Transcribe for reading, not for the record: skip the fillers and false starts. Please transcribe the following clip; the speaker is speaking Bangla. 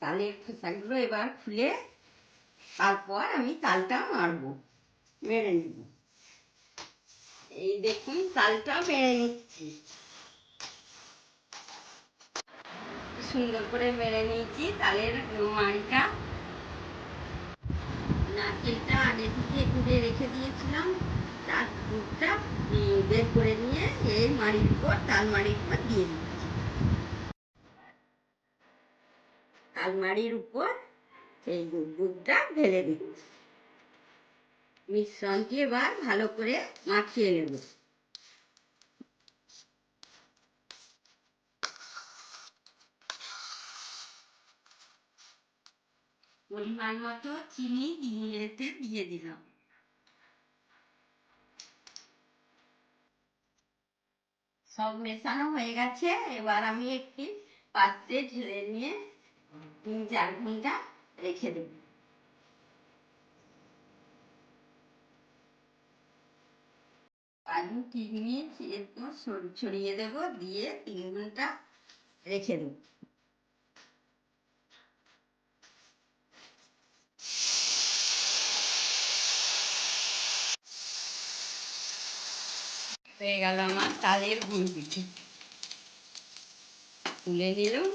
তালের খোসাগুলো এবার খুলে তারপর আমি তালটা মারবো, মেরে নিব। এই দেখুন তালটা মেরে নিচ্ছি, সুন্দর করে মেরে নিয়েছি তালের মাড়িটা। নারকেলটা আগে থেকে কুড়ে রেখে দিয়েছিলাম, তার দুধটা বের করে নিয়ে এই মাড়ির উপর, তাল মাড়ির উপর দিয়ে দিচ্ছি। তালমাড়ির উপর এই দুধটা ঢেলে দিচ্ছি। মিশ্রণটি এবার ভালো করে মাখিয়ে নেব। পরিমাণ মতো চিনি দিয়ে দিলাম। সব মেশানো হয়ে গেছে, এবার আমি একটি পাত্রে ঢেলে নিয়ে 3-4 ঘন্টা রেখে দেব। কাজু কিশমিশ একটু ছড়িয়ে দেব, দিয়ে 3 ঘন্টা রেখে দেব। হয়ে গেল আমার তালের গুড় পিঠে। তুলে নিলাম।